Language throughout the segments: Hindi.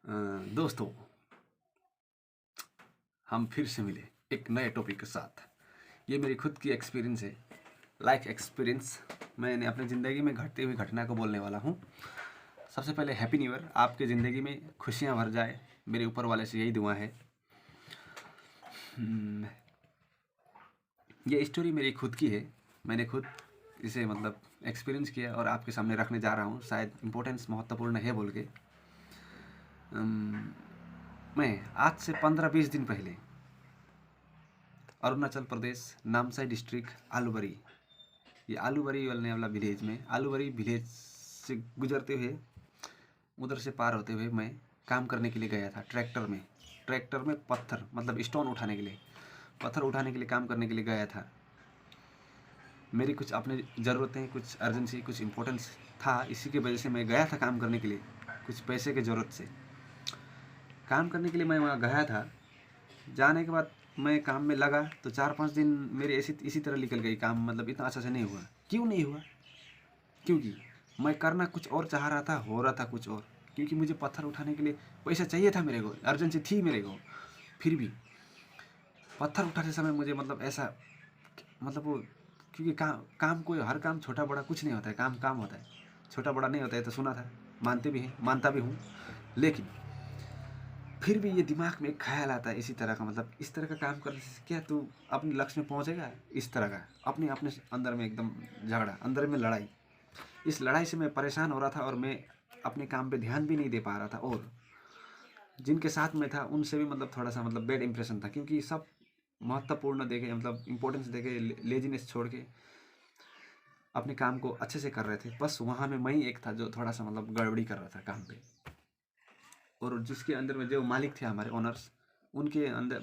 दोस्तों, हम फिर से मिले एक नए टॉपिक के साथ। ये मेरी खुद की एक्सपीरियंस है, लाइफ एक्सपीरियंस। मैंने अपनी ज़िंदगी में घटती हुई घटना को बोलने वाला हूँ। सबसे पहले हैप्पी न्यू ईयर, आपकी ज़िंदगी में खुशियाँ भर जाए, मेरे ऊपर वाले से यही दुआ है। ये स्टोरी मेरी खुद की है, मैंने खुद इसे एक्सपीरियंस किया और आपके सामने रखने जा रहा हूँ। शायद इम्पोर्टेंस महत्वपूर्ण है बोल के। मैं आज से 15-20 दिन पहले अरुणाचल प्रदेश नामसाई डिस्ट्रिक्ट आलूबरी, ये आलूबरी वाला विलेज में, आलूबरी विलेज से गुजरते हुए उधर से पार होते हुए मैं काम करने के लिए गया था। ट्रैक्टर में पत्थर स्टोन उठाने के लिए, पत्थर उठाने के लिए काम करने के लिए गया था। मेरी कुछ अपनी ज़रूरतें, कुछ अर्जेंसी, कुछ इम्पोर्टेंस था, इसी की वजह से मैं गया था काम करने के लिए। कुछ पैसे की ज़रूरत से काम करने के लिए मैं वहाँ गया था। जाने के बाद मैं काम में लगा तो 4-5 दिन मेरे इसी तरह निकल गई। काम इतना अच्छा से नहीं हुआ। क्यों नहीं हुआ? क्योंकि मैं करना कुछ और चाह रहा था, हो रहा था कुछ और। क्योंकि मुझे पत्थर उठाने के लिए पैसा चाहिए था, मेरे को अर्जेंसी थी मेरे को। फिर भी पत्थर उठाते समय मुझे ऐसा वो, क्योंकि काम कोई हर काम छोटा बड़ा कुछ नहीं होता है। काम काम होता है, छोटा बड़ा नहीं होता है। तो सुना था, मानता भी हूँ। लेकिन फिर भी ये दिमाग में एक ख्याल आता है इसी तरह का, इस तरह का काम करने से क्या तू अपने लक्ष्य में पहुंचेगा? इस तरह का अपने अपने अंदर में एकदम झगड़ा, अंदर में लड़ाई। इस लड़ाई से मैं परेशान हो रहा था और मैं अपने काम पे ध्यान भी नहीं दे पा रहा था। और जिनके साथ में था उनसे भी थोड़ा सा बैड इंप्रेशन था, क्योंकि सब महत्वपूर्ण देखे, इंपॉर्टेंस देखे, लेजीनेस छोड़ के अपने काम को अच्छे से कर रहे थे। बस वहाँ में मैं ही एक था जो थोड़ा सा गड़बड़ी कर रहा था काम पे। और जिसके अंदर में जो मालिक थे, हमारे ओनर्स, उनके अंदर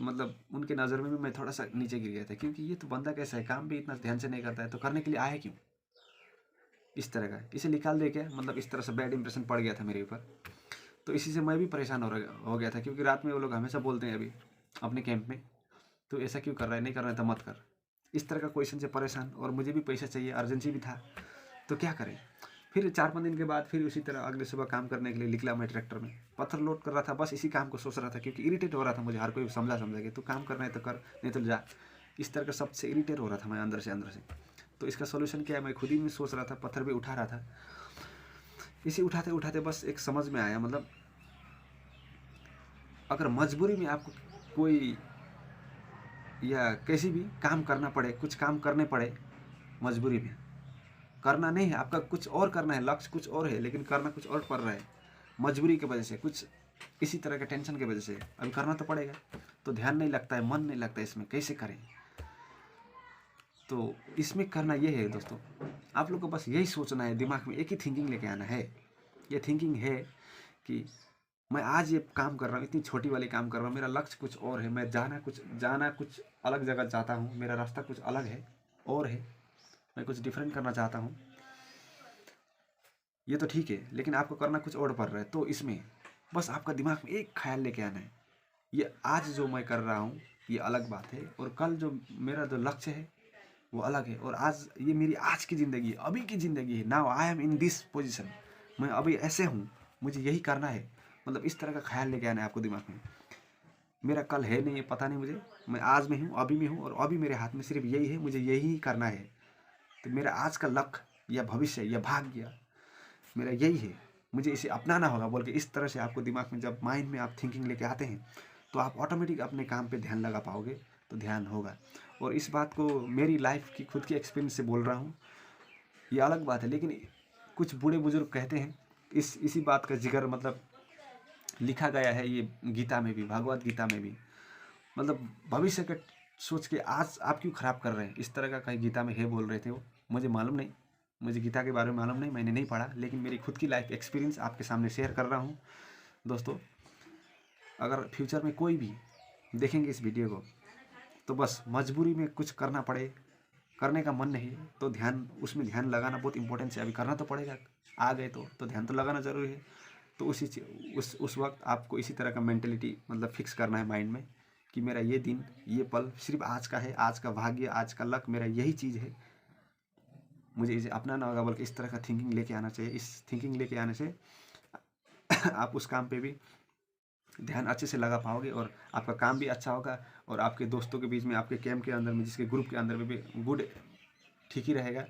उनके नज़र में भी मैं थोड़ा सा नीचे गिर गया था। क्योंकि ये तो बंदा कैसा है, काम भी इतना ध्यान से नहीं करता है, तो करने के लिए आया क्यों? इस तरह का इसे निकाल दे क्या, इस तरह से बैड इंप्रेशन पड़ गया था मेरे ऊपर। तो इसी से मैं भी परेशान हो गया था। क्योंकि रात में वो लोग हमेशा बोलते हैं अभी अपने कैंप में, तो ऐसा क्यों कर रहा है, नहीं करना है तो मत कर। इस तरह का क्वेश्चन से परेशान, और मुझे भी पैसा चाहिए, अर्जेंसी भी था, तो क्या करें। फिर 4-5 दिन के बाद फिर उसी तरह अगले सुबह काम करने के लिए निकला मैं। ट्रैक्टर में पत्थर लोड कर रहा था, बस इसी काम को सोच रहा था। क्योंकि इरिटेट हो रहा था मुझे, हर कोई समझा के तू काम करना है तो कर, नहीं तो जा। इस तरह का सबसे इरिटेट हो रहा था मैं अंदर से। तो इसका सोल्यूशन क्या है, मैं खुद ही में सोच रहा था, पत्थर भी उठा रहा था। इसे उठाते उठाते बस एक समझ में आया, अगर मजबूरी में आपको कोई या कैसी भी काम करना पड़े, कुछ काम करने पड़े मजबूरी में, करना नहीं है आपका, कुछ और करना है, लक्ष्य कुछ और है, लेकिन करना कुछ और पड़ रहा है मजबूरी की वजह से, कुछ इसी तरह के टेंशन की वजह से अभी करना तो पड़ेगा। तो ध्यान नहीं लगता है, मन नहीं लगता है इसमें, कैसे करें? तो इसमें करना ये है दोस्तों, आप लोग को बस यही सोचना है, दिमाग में एक ही थिंकिंग लेके आना है। ये थिंकिंग है कि मैं आज ये काम कर रहा हूँ, इतनी छोटी वाली काम कर रहा हूँ, मेरा लक्ष्य कुछ और है, मैं जाना कुछ अलग जगह चाहता हूँ, मेरा रास्ता कुछ अलग है और है, मैं कुछ डिफरेंट करना चाहता हूँ। ये तो ठीक है, लेकिन आपको करना कुछ और पड़ रहा है। तो इसमें बस आपका दिमाग में एक ख्याल लेके आना है, ये आज जो मैं कर रहा हूँ ये अलग बात है, और कल जो मेरा जो लक्ष्य है वो अलग है। और आज ये मेरी आज की ज़िंदगी है, अभी की ज़िंदगी है। Now I am in this position, मैं अभी ऐसे हूँ, मुझे यही करना है। इस तरह का ख्याल लेके आना है आपको दिमाग में। मेरा कल है नहीं, ये पता नहीं मुझे, मैं आज में हूँ, अभी में हूँ, और अभी मेरे हाथ में सिर्फ यही है, मुझे यही करना है। तो मेरा आज का लक्ष्य या भविष्य या भाग्य मेरा यही है, मुझे इसे अपनाना होगा बोल के, इस तरह से आपको दिमाग में जब माइंड में आप थिंकिंग लेके आते हैं, तो आप ऑटोमेटिक अपने काम पे ध्यान लगा पाओगे, तो ध्यान होगा। और इस बात को मेरी लाइफ की खुद की एक्सपीरियंस से बोल रहा हूँ, ये अलग बात है। लेकिन कुछ बूढ़े बुजुर्ग कहते हैं, इसी बात का जिक्र लिखा गया है ये गीता में भी, भगवत गीता में भी। भविष्य का सोच के आज आप क्यों खराब कर रहे हैं, इस तरह का कहीं गीता में है, बोल रहे थे वो। मुझे मालूम नहीं, मुझे गीता के बारे में मालूम नहीं, मैंने नहीं पढ़ा, लेकिन मेरी खुद की लाइफ एक्सपीरियंस आपके सामने शेयर कर रहा हूँ दोस्तों। अगर फ्यूचर में कोई भी देखेंगे इस वीडियो को, तो बस मजबूरी में कुछ करना पड़े, करने का मन नहीं है, तो उसमें ध्यान लगाना बहुत इंपॉर्टेंट है। अभी करना तो पड़ेगा, आ गए तो ध्यान तो लगाना ज़रूरी है। तो उस वक्त आपको इसी तरह का मेंटेलिटी फिक्स करना है माइंड में, कि मेरा ये दिन, ये पल सिर्फ आज का है, आज का भाग्य, आज का लक मेरा यही चीज़ है, मुझे इसे अपनाना होगा। बल्कि इस तरह का थिंकिंग लेके आना चाहिए। इस थिंकिंग लेके आने से आप उस काम पे भी ध्यान अच्छे से लगा पाओगे और आपका काम भी अच्छा होगा और आपके दोस्तों के बीच में, आपके कैंप के अंदर में, जिसके ग्रुप के अंदर में भी गुड ठीक ही रहेगा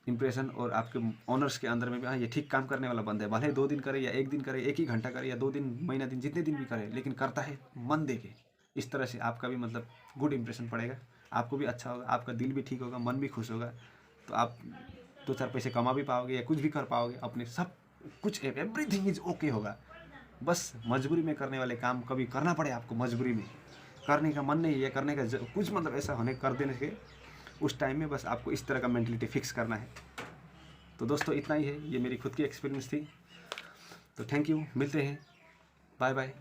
इंप्रेशन। और आपके ऑनर्स के अंदर में भी हाँ ये ठीक काम करने वाला बंदा है, भले 2 दिन करे या 1 दिन करे, 1 ही घंटा करे या 2 दिन, महीना दिन, जितने दिन भी करे, लेकिन करता है मन दे के। इस तरह से आपका भी मतलब गुड इंप्रेशन पड़ेगा, आपको भी अच्छा होगा, आपका दिल भी ठीक होगा, मन भी खुश होगा, तो आप 2-4 पैसे कमा भी पाओगे या कुछ भी कर पाओगे अपने, सब कुछ एवरीथिंग इज ओके होगा। बस मजबूरी में करने वाले काम कभी करना पड़े आपको, मजबूरी में करने का मन नहीं है, करने का कुछ मतलब ऐसा होने कर देने के उस टाइम में बस आपको इस तरह का मेंटलिटी फिक्स करना है। तो दोस्तों इतना ही है, ये मेरी खुद की एक्सपीरियंस थी। तो थैंक यू, मिलते हैं, बाय बाय।